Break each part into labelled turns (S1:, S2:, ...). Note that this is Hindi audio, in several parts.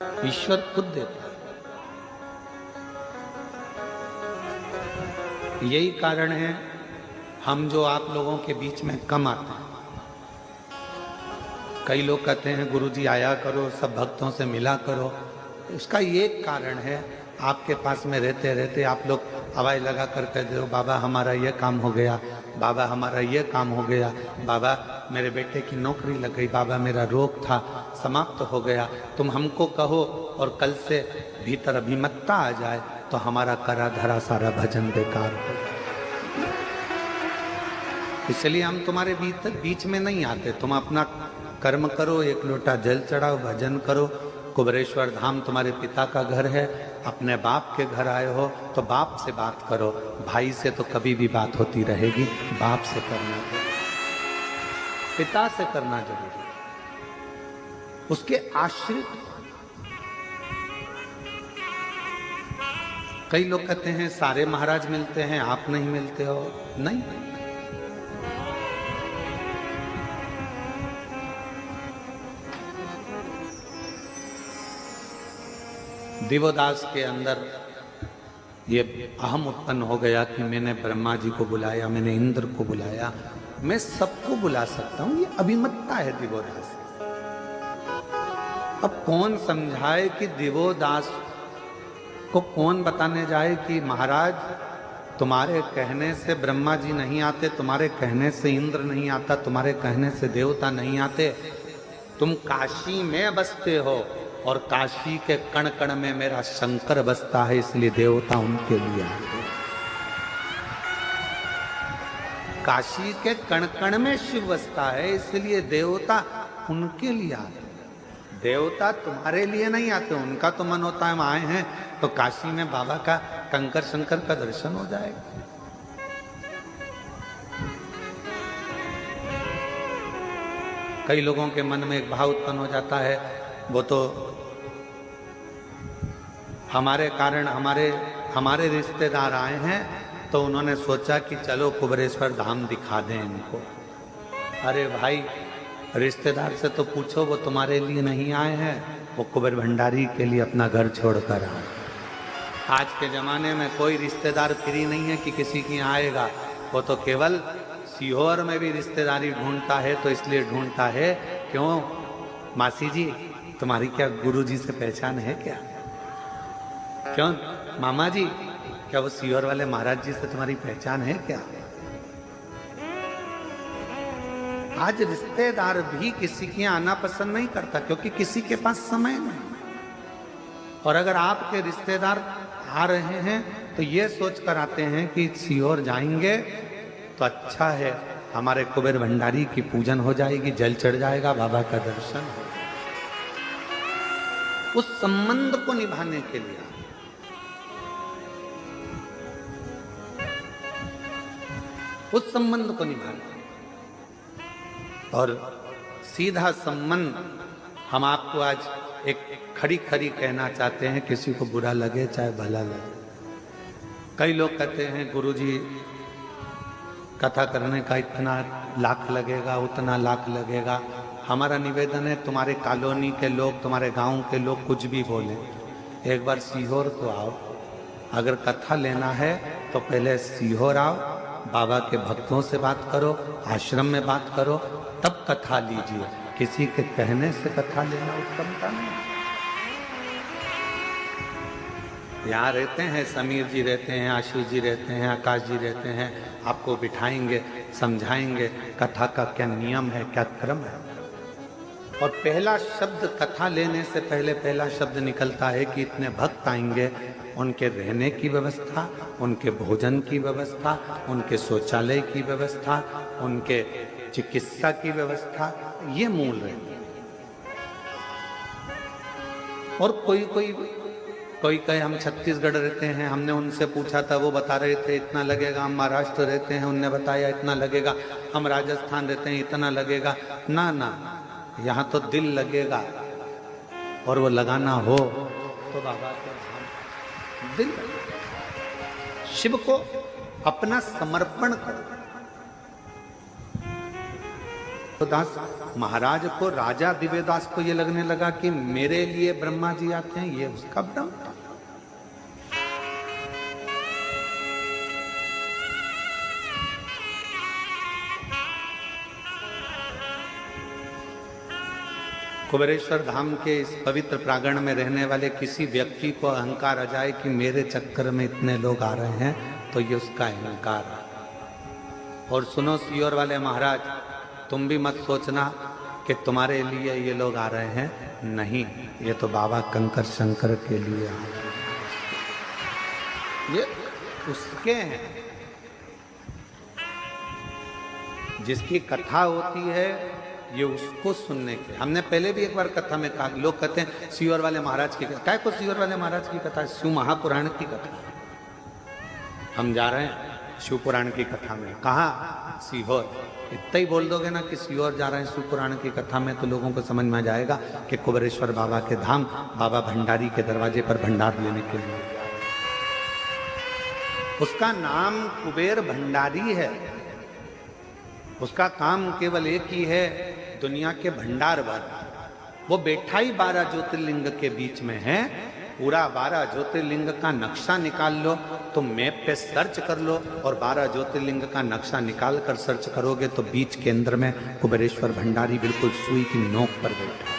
S1: ईश्वर खुद देता है। यही कारण है हम जो आप लोगों के बीच में कम आते हैं। कई लोग कहते हैं गुरुजी आया करो, सब भक्तों से मिला करो। उसका ये कारण है, आपके पास में रहते रहते आप लोग आवाज़ लगा कर कहते हो बाबा हमारा ये काम हो गया, बाबा हमारा ये काम हो गया, बाबा मेरे बेटे की नौकरी लग गई, बाबा मेरा रोग था समाप्त हो गया। तुम हमको कहो और कल से भीतर अभिमतता आ जाए तो हमारा करा धरा सारा भजन बेकार हो। इसलिए हम तुम्हारे बीच में नहीं आते। तुम अपना कर्म करो, एक लोटा जल चढ़ाओ, भजन करो। कुबरेश्वर धाम तुम्हारे पिता का घर है, अपने बाप के घर आए हो तो बाप से बात करो। भाई से तो कभी भी बात होती रहेगी, बाप से करना जरूरी, पिता से करना जरूरी, उसके आश्रित। कई लोग कहते हैं सारे महाराज मिलते हैं, आप नहीं मिलते हो। नहीं, दिवोदास के अंदर ये अहम उत्पन्न हो गया कि मैंने ब्रह्मा जी को बुलाया, मैंने इंद्र को बुलाया, मैं सबको बुला सकता हूं। ये अभिमतता है दिवोदास। अब कौन समझाए कि दिवोदास को कौन बताने जाए कि महाराज तुम्हारे कहने से ब्रह्मा जी नहीं आते, तुम्हारे कहने से इंद्र नहीं आता, तुम्हारे कहने से देवता नहीं आते। तुम काशी में बसते हो और काशी के कण कण में मेरा शंकर बसता है, इसलिए देवता उनके लिए आते। काशी के कण कण में शिव बसता है, इसलिए देवता उनके लिए आते। देवता तुम्हारे लिए नहीं आते, उनका तो मन होता है हम आए हैं तो काशी में बाबा का कंकर शंकर का दर्शन हो जाएगा। कई लोगों के मन में एक भाव उत्पन्न हो जाता है, वो तो हमारे कारण हमारे रिश्तेदार आए हैं तो उन्होंने सोचा कि चलो कुबरेश्वर धाम दिखा दें इनको। अरे भाई, रिश्तेदार से तो पूछो, वो तुम्हारे लिए नहीं आए हैं, वो कुबेर भंडारी के लिए अपना घर छोड़कर आए। आज के जमाने में कोई रिश्तेदार फ्री नहीं है कि किसी की आएगा। वो तो केवल सीहोर में भी रिश्तेदारी ढूंढता है, तो इसलिए ढूंढता है क्यों, मासी जी तुम्हारी क्या गुरु जी से पहचान है क्या? क्यों मामा जी, क्या वो सीहोर वाले महाराज जी से तुम्हारी पहचान है क्या? आज रिश्तेदार भी किसी के आना पसंद नहीं करता, क्योंकि किसी के पास समय नहीं। और अगर आपके रिश्तेदार आ रहे हैं तो ये सोच कर आते हैं कि सीहोर जाएंगे तो अच्छा है, हमारे कुबेर भंडारी की पूजन हो जाएगी, जल चढ़ जाएगा, बाबा का दर्शन हो। उस संबंध को निभाने के लिए, उस संबंध को निभाने, और सीधा संबंध हम आपको आज एक खड़ी खड़ी कहना चाहते हैं, किसी को बुरा लगे चाहे भला लगे। कई लोग कहते हैं गुरुजी कथा करने का इतना लाख लगेगा, उतना लाख लगेगा। हमारा निवेदन है, तुम्हारे कॉलोनी के लोग, तुम्हारे गांव के लोग कुछ भी बोले, एक बार सीहोर तो आओ। अगर कथा लेना है तो पहले सीहोर आओ, बाबा के भक्तों से बात करो, आश्रम में बात करो, तब कथा लीजिए। किसी के कहने से कथा लेना उत्तमता नहीं। यहाँ रहते हैं, समीर जी रहते हैं, आशीष जी रहते हैं, आकाश जी रहते हैं, आपको बिठाएंगे, समझाएंगे कथा का क्या नियम है, क्या क्रम है। और पहला शब्द कथा लेने से पहले पहला शब्द निकलता है कि इतने भक्त आएंगे, उनके रहने की व्यवस्था, उनके भोजन की व्यवस्था, उनके शौचालय की व्यवस्था, उनके चिकित्सा की व्यवस्था, ये मूल रहते हैं। और कोई कहे हम छत्तीसगढ़ रहते हैं, हमने उनसे पूछा था, वो बता रहे थे इतना लगेगा। हम महाराष्ट्र रहते हैं, उनने बताया इतना लगेगा। हम राजस्थान रहते हैं, इतना लगेगा। ना ना, यहाँ तो दिल लगेगा, और वो लगाना हो तो बाबा के धाम दिल लगेगा। शिव को अपना समर्पण करो। दिव्यदास महाराज को, राजा दिव्यदास को ये लगने लगा कि मेरे लिए ब्रह्मा जी आते हैं, ये उसका भ्रम था। कुबेरेश्वर धाम के इस पवित्र प्रांगण में रहने वाले किसी व्यक्ति को अहंकार आ जाए कि मेरे चक्कर में इतने लोग आ रहे हैं, तो ये उसका अहंकार है। और सुनो सीहोर वाले महाराज, तुम भी मत सोचना कि तुम्हारे लिए ये लोग आ रहे हैं, नहीं, ये तो बाबा कंकर शंकर के लिए आ रहे हैं, ये उसके हैं। जिसकी कथा होती है ये उसको सुनने के। हमने पहले भी एक बार कथा में कहा, लोग कहते हैं सीहोर वाले महाराज की कथा, काय को सीहोर वाले महाराज की कथा, शिव महापुराण की कथा। हम जा रहे हैं शिव पुराण की कथा में, कहा सीहोर, इतना ही बोल दोगे ना कि सीहोर जा रहे हैं शिव पुराण की कथा में, तो लोगों को समझ में आ जाएगा कि कुबेरेश्वर बाबा के धाम, बाबा भंडारी के दरवाजे पर भंडार लेने के लिए। उसका नाम कुबेर भंडारी है, उसका काम केवल एक ही है, दुनिया के भंडार भर। वो बैठा ही 12 ज्योतिर्लिंग के बीच में है। पूरा 12 ज्योतिर्लिंग का नक्शा निकाल लो, तो मैप पे सर्च कर लो, और 12 ज्योतिर्लिंग का नक्शा निकाल कर सर्च करोगे तो बीच केंद्र में कुबेरेश्वर भंडारी बिल्कुल सुई की नोक पर बैठा।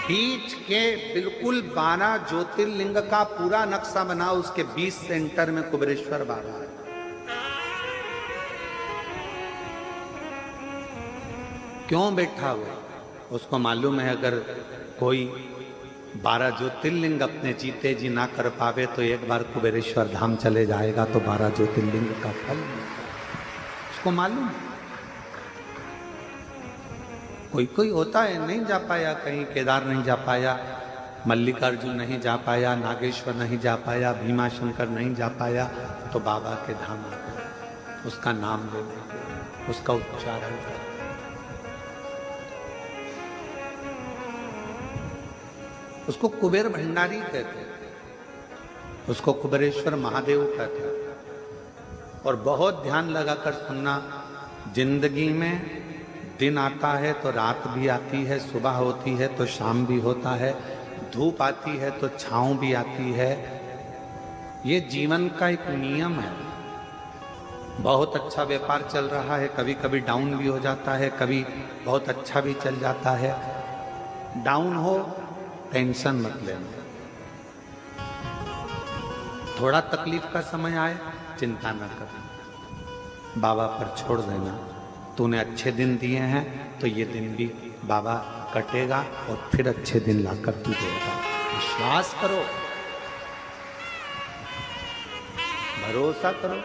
S1: बीच के बिल्कुल 12 ज्योतिर्लिंग का पूरा नक्शा बना, उसके 20 सेंटर में कुबेरेश्वर बाबा है। क्यों बैठा हुआ? उसको मालूम है अगर कोई 12 ज्योतिर्लिंग अपने जीते जी ना कर पावे तो एक बार कुबेरेश्वर धाम चले जाएगा तो 12 ज्योतिर्लिंग का फल मिलेगा। उसको मालूम है। कोई कोई होता है नहीं जा पाया, कहीं केदार नहीं जा पाया, मल्लिकार्जुन नहीं जा पाया, नागेश्वर नहीं जा पाया, भीमा शंकर नहीं जा पाया, तो बाबा के धाम आ गए, उसका नाम ले लेंगे, उसका उच्चारण करें। उसको कुबेर भंडारी कहते हैं, उसको कुबेरेश्वर महादेव कहते हैं। और बहुत ध्यान लगाकर सुनना, जिंदगी में दिन आता है तो रात भी आती है, सुबह होती है तो शाम भी होता है, धूप आती है तो छांव भी आती है। ये जीवन का एक नियम है। बहुत अच्छा व्यापार चल रहा है, कभी कभी डाउन भी हो जाता है, कभी बहुत अच्छा भी चल जाता है। डाउन हो टेंशन मत लेना, थोड़ा तकलीफ का समय आए चिंता न कर, बाबा पर छोड़ देना। तूने अच्छे दिन दिए हैं तो ये दिन भी बाबा कटेगा और फिर अच्छे दिन लाकर तू देगा। विश्वास करो, भरोसा करो।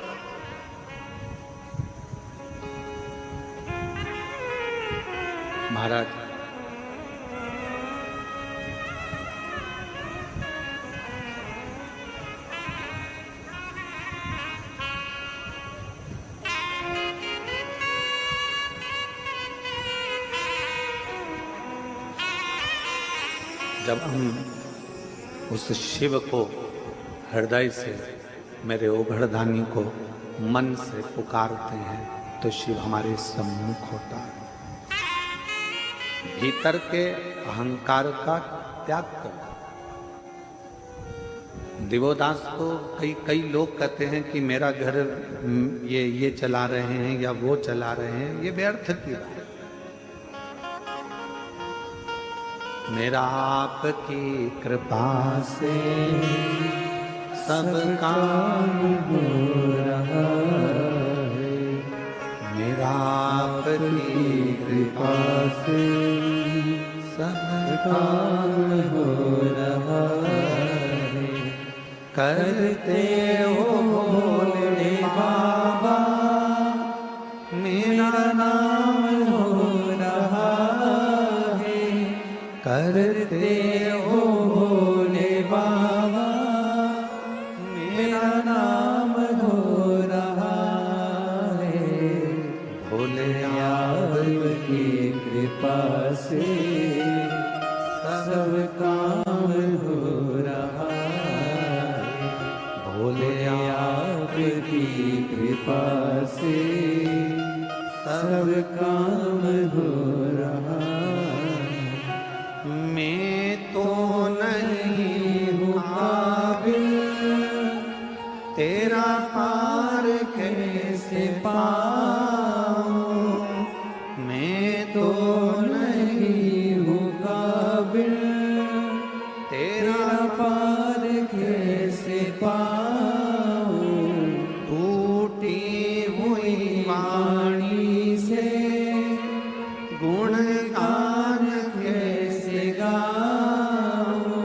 S1: महाराज जब हम उस शिव को हृदय से, मेरे ओघड़दानी को मन से पुकारते हैं तो शिव हमारे सम्मुख होता है। भीतर के अहंकार का त्याग करो। दिव्यदास को कई लोग कहते हैं कि मेरा घर ये चला रहे हैं या वो चला रहे हैं, ये व्यर्थ की बात। मेरा आपकी कृपा से सब काम हो रहा है, मेरा आपकी कृपा से सब काम हो रहा है। करते हो भोले बाबा, मेरा नाम हो रहा है। करते हो भोले बाबा, मेरा नाम हो रहा है। भोले आपकी कृपा से सब काम हो रहा है। भोले आपकी कृपा से सब
S2: काम हो रहा।
S1: मैं तो नहीं हूँ काबिल, तेरा पार कैसे पाऊं। मैं तो
S2: नहीं हूँ काबिल,
S1: तेरा
S2: पार कैसे पाऊं।
S1: टूटी हुई वाणी से गुणगान कैसे गाऊं।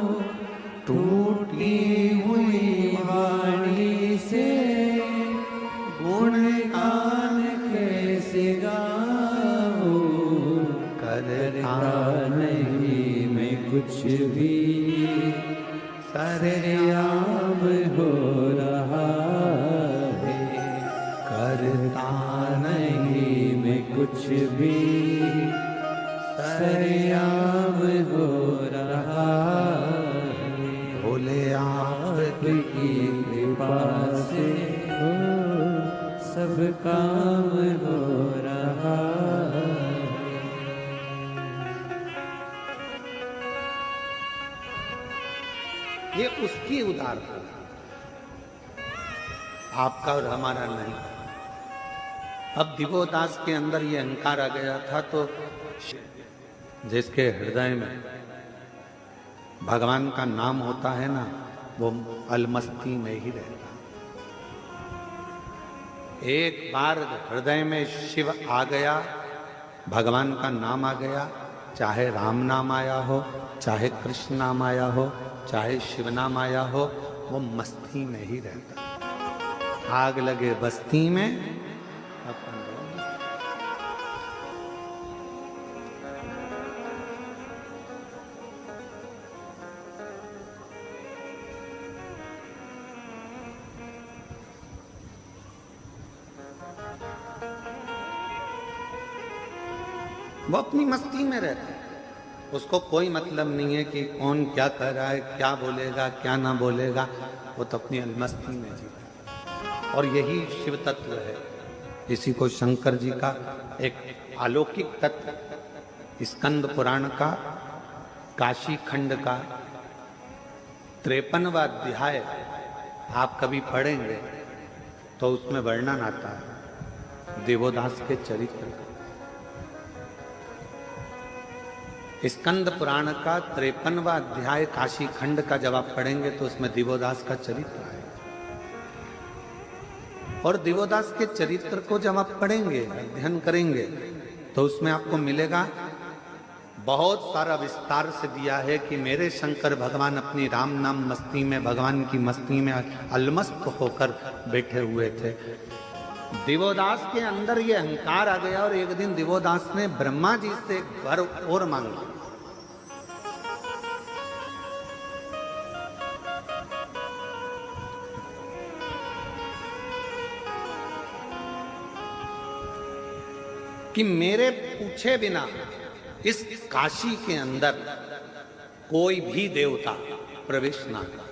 S1: टूटी हुई
S2: वाणी से
S1: गुणगान
S2: कैसे गाऊं।
S1: करता
S2: नहीं मैं कुछ भी, सरेआम हो रहा है। करता नहीं मैं कुछ भी, सरेआम हो रहा है।
S1: भोले
S2: आपकी कृपा से हो सब काम हो रहा है।
S1: ये उसकी उदारता, आपका और हमारा नहीं। अब दिवोदास के अंदर ये अहंकार आ गया था, तो जिसके हृदय में भगवान का नाम होता है ना, वो अलमस्ती में ही रहता। एक बार हृदय में शिव आ गया, भगवान का नाम आ गया, चाहे राम नाम आया हो, चाहे कृष्ण नाम आया हो, चाहे शिव नाम आया हो, वो मस्ती में ही रहता। आग लगे बस्ती में, अपन वो अपनी मस्ती में रहता है। उसको कोई मतलब नहीं है कि कौन क्या कर रहा है, क्या बोलेगा, क्या ना बोलेगा। वो तो अपनी मस्ती में जीता। और यही शिव तत्व है। इसी को शंकर जी का एक अलौकिक तत्व स्कंद पुराण का काशी खंड का 53वां अध्याय आप कभी पढ़ेंगे तो उसमें वर्णन आता है देवोदास के चरित्र का। स्कंद पुराण का 53वां अध्याय काशी खंड का जब आप पढ़ेंगे तो उसमें दिवोदास का चरित्र है। और दिवोदास के चरित्र को जब आप पढ़ेंगे, अध्ययन करेंगे, तो उसमें आपको मिलेगा बहुत सारा विस्तार से दिया है कि मेरे शंकर भगवान अपनी राम नाम मस्ती में, भगवान की मस्ती में अलमस्त होकर बैठे हुए थे। दिवोदास के अंदर ये अहंकार आ गया और एक दिन दिवोदास ने ब्रह्मा जी से एक वर और मांगा। कि मेरे पूछे बिना इस काशी के अंदर कोई भी देवता प्रवेश ना करे।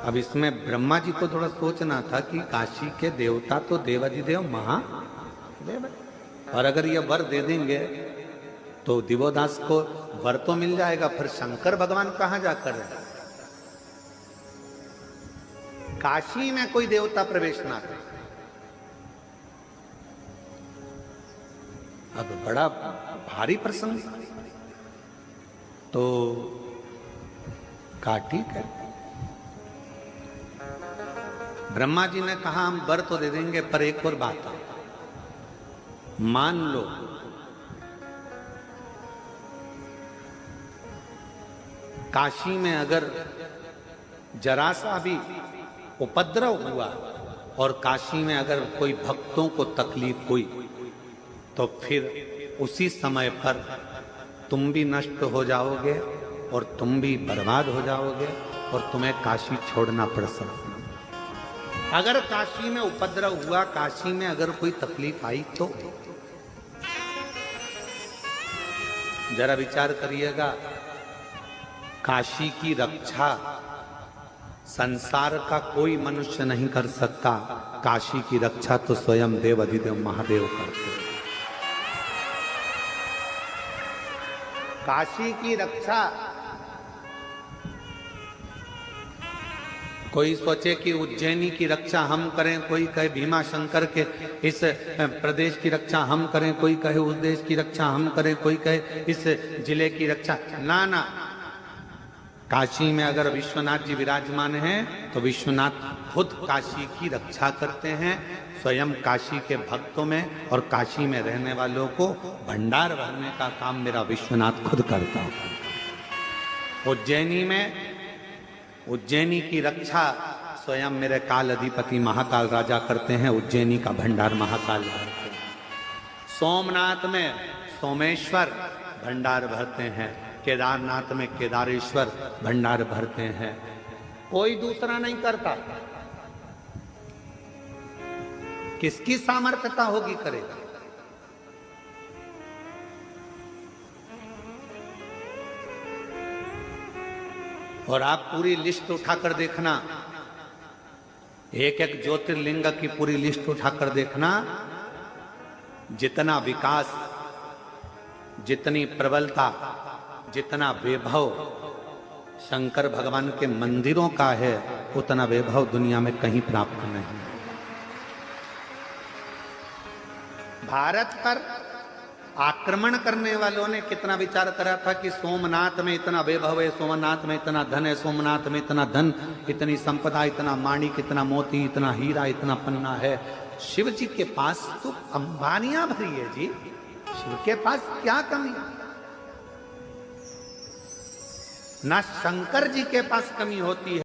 S1: अब इसमें ब्रह्मा जी को थोड़ा सोचना था कि काशी के देवता तो देवाधिदेव महादेव है, और अगर ये वर दे देंगे तो दिवोदास को वर तो मिल जाएगा, फिर शंकर भगवान कहां जाकर रहे। काशी में कोई देवता प्रवेश ना करे। अब बड़ा भारी प्रसंग, तो कहा ठीक है। ब्रह्मा जी ने कहा हम वर तो दे देंगे, पर एक और बात है, मान लो काशी में अगर जरा सा भी उपद्रव हुआ और काशी में अगर कोई भक्तों को तकलीफ हुई, तो फिर उसी समय पर तुम भी नष्ट हो जाओगे और तुम भी बर्बाद हो जाओगे और तुम्हें काशी छोड़ना पड़ सकता। अगर काशी में उपद्रव हुआ, काशी में अगर कोई तकलीफ आई, तो जरा विचार करिएगा, काशी की रक्षा संसार का कोई मनुष्य नहीं कर सकता, काशी की रक्षा तो स्वयं देव अधिदेव महादेव करते हैं। काशी की रक्षा, कोई सोचे कि उज्जैनी की रक्षा हम करें, कोई कहे भीमा शंकर के इस प्रदेश की रक्षा हम करें, कोई कहे उस देश की रक्षा हम करें, कोई कहे इस जिले की रक्षा। ना ना, काशी में अगर विश्वनाथ जी विराजमान हैं तो विश्वनाथ खुद काशी की रक्षा करते हैं। स्वयं काशी के भक्तों में और काशी में रहने वालों को भंडार भरने का काम मेरा विश्वनाथ खुद करता है। उज्जैनी की रक्षा स्वयं मेरे काल अधिपति महाकाल राजा करते हैं। उज्जैनी का भंडार महाकाल भरते हैं। सोमनाथ में सोमेश्वर भंडार भरते हैं। केदारनाथ में केदारेश्वर भंडार भरते हैं। कोई दूसरा नहीं करता। किसकी सामर्थ्यता होगी करेगा। और आप पूरी लिस्ट उठाकर देखना, एक एक ज्योतिर्लिंग की पूरी लिस्ट उठाकर देखना, जितना विकास, जितनी प्रबलता, जितना वैभव शंकर भगवान के मंदिरों का है, उतना वैभव दुनिया में कहीं प्राप्त नहीं। भारत पर आक्रमण करने वालों ने कितना विचार करा था कि सोमनाथ में इतना वैभव है, सोमनाथ में इतना धन है, सोमनाथ में इतना धन, इतनी संपदा, इतना माणिक, इतना मोती, इतना हीरा, इतना पन्ना है। शिव जी के पास तो अंबानियां भरी है जी। शिव के पास क्या कमी? ना शंकर जी के पास कमी होती है।